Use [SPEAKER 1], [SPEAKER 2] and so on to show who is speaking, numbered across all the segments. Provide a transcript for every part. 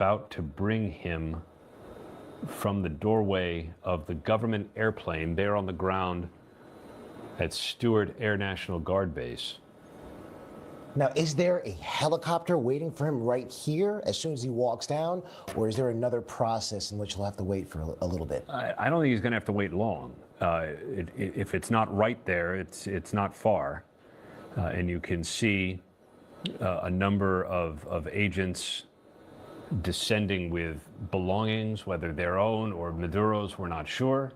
[SPEAKER 1] about to bring him from the doorway of the government airplane there on the ground at Stewart Air National Guard Base.
[SPEAKER 2] Now, is there a helicopter waiting for him right here as soon as he walks down, or is there another process in which he'll have to wait for a little bit?
[SPEAKER 1] I don't think he's going to have to wait long. If it's not right there, it's not far. And you can see a number of agents descending with belongings, whether their own or Maduro's, we're not sure.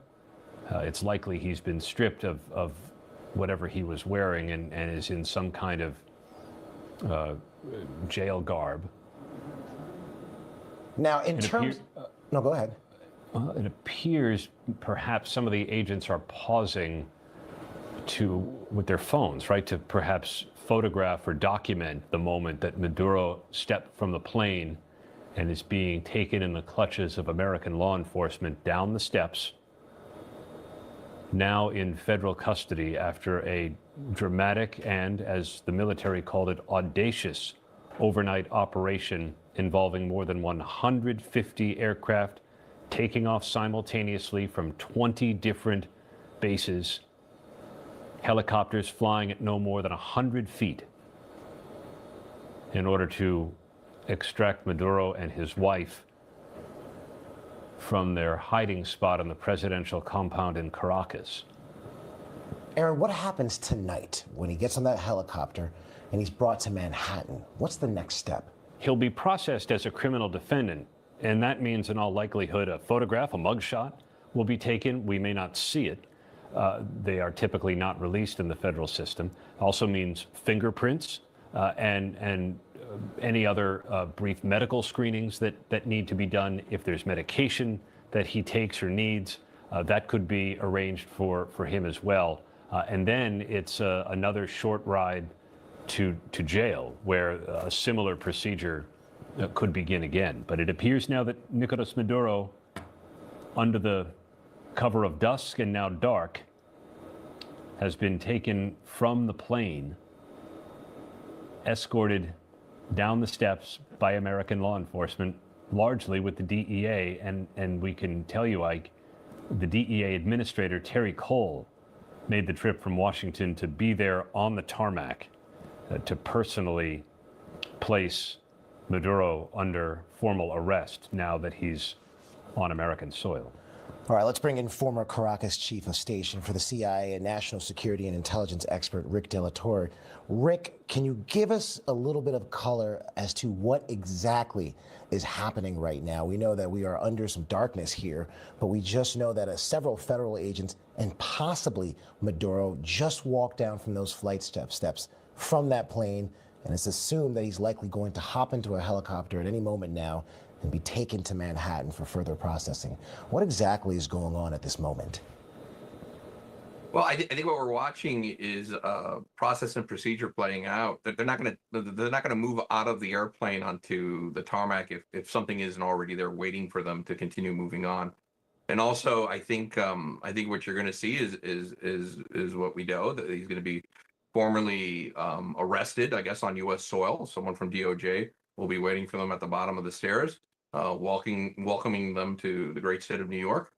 [SPEAKER 1] It's likely he's been stripped of whatever he was wearing and is in some kind of jail garb.
[SPEAKER 2] Now, in terms... No, go ahead.
[SPEAKER 1] It appears perhaps some of the agents are pausing with their phones, right, to perhaps photograph or document the moment that Maduro stepped from the plane and is being taken in the clutches of American law enforcement down the steps, now in federal custody after a dramatic and, as the military called it, audacious overnight operation involving more than 150 aircraft taking off simultaneously from 20 different bases, helicopters flying at no more than 100 feet in order to extract Maduro and his wife from their hiding spot in the presidential compound in Caracas.
[SPEAKER 2] Aaron, what happens tonight when he gets on that helicopter and he's brought to Manhattan? What's the next step?
[SPEAKER 1] He'll be processed as a criminal defendant, and that means in all likelihood a photograph, a mugshot, will be taken. We may not see it. They are typically not released in the federal system. Also means fingerprints and any other brief medical screenings that need to be done. If there's medication that he takes or needs, that could be arranged for him as well. And then it's another short ride to jail where a similar procedure could begin again. But it appears now that Nicolas Maduro, under the cover of dusk and now dark, has been taken from the plane, escorted down the steps by American law enforcement, largely with the DEA. And we can tell you, Ike, the DEA administrator, Terry Cole, made the trip from Washington to be there on the tarmac to personally place Maduro under formal arrest now that he's on American soil.
[SPEAKER 2] All right, let's bring in former Caracas chief of station for the CIA and national security and intelligence expert, Rick De La Torre. Rick, can you give us a little bit of color as to what exactly is happening right now? We know that we are under some darkness here, but we just know that several federal agents and possibly Maduro just walked down from those flight steps from that plane, and it's assumed that he's likely going to hop into a helicopter at any moment now and be taken to Manhattan for further processing. What exactly is going on at this moment?
[SPEAKER 3] Well, I think what we're watching is process and procedure playing out. They're not going to move out of the airplane onto the tarmac if something isn't already there waiting for them to continue moving on. And also, I think what you're going to see is what we know, that he's going to be formally arrested, I guess, on U.S. soil. Someone from DOJ will be waiting for them at the bottom of the stairs, welcoming them to the great state of New York,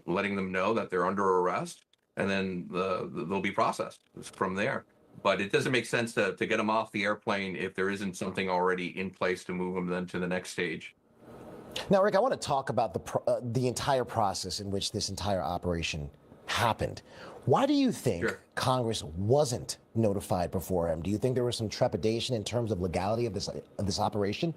[SPEAKER 3] letting them know that they're under arrest, and then they'll be processed from there. But it doesn't make sense to get them off the airplane if there isn't something already in place to move them then to the next stage.
[SPEAKER 2] Now, Rick, I want to talk about the entire process in which this entire operation happened. Why do you think Congress wasn't notified beforehand? Do you think there was some trepidation in terms of legality of this operation?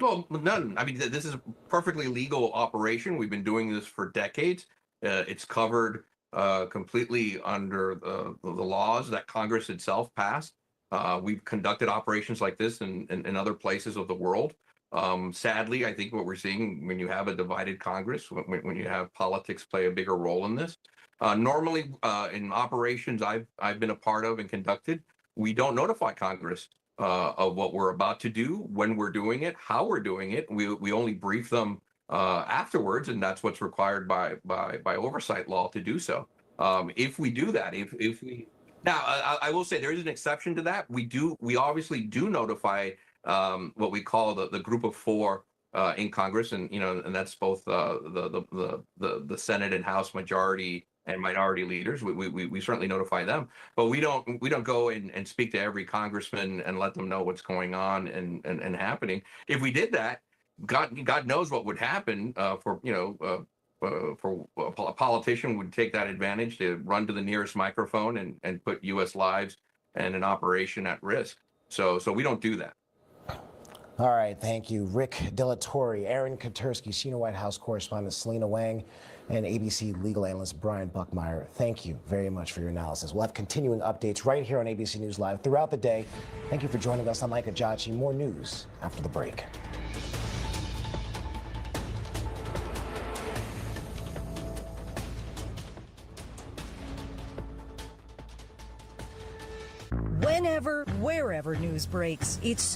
[SPEAKER 3] Well, none. I mean, this is a perfectly legal operation. We've been doing this for decades. It's covered completely under the laws that Congress itself passed. We've conducted operations like this in other places of the world. Sadly, I think what we're seeing when you have a divided Congress, when you have politics play a bigger role in this, normally in operations I've been a part of and conducted, we don't notify Congress of what we're about to do, when we're doing it, how we're doing it. We only brief them afterwards, and that's what's required by oversight law to do so. If we do that, if we now, I will say there is an exception to that. We obviously do notify what we call the group of four in Congress, and and that's both the Senate and House majority and minority leaders. We certainly notify them, but we don't go and speak to every congressman and let them know what's going on and happening. If we did that, God knows what would happen. For a politician would take that advantage to run to the nearest microphone and put U.S. lives and an operation at risk. So we don't do that.
[SPEAKER 2] All right, thank you. Rick Delatorre, Aaron Katersky, senior White House correspondent Selena Wang, and ABC legal analyst Brian Buckmeyer. Thank you very much for your analysis. We'll have continuing updates right here on ABC News Live throughout the day. Thank you for joining us. I'm Mike Ajachi. More news after the break.
[SPEAKER 4] Whenever, wherever news breaks, it's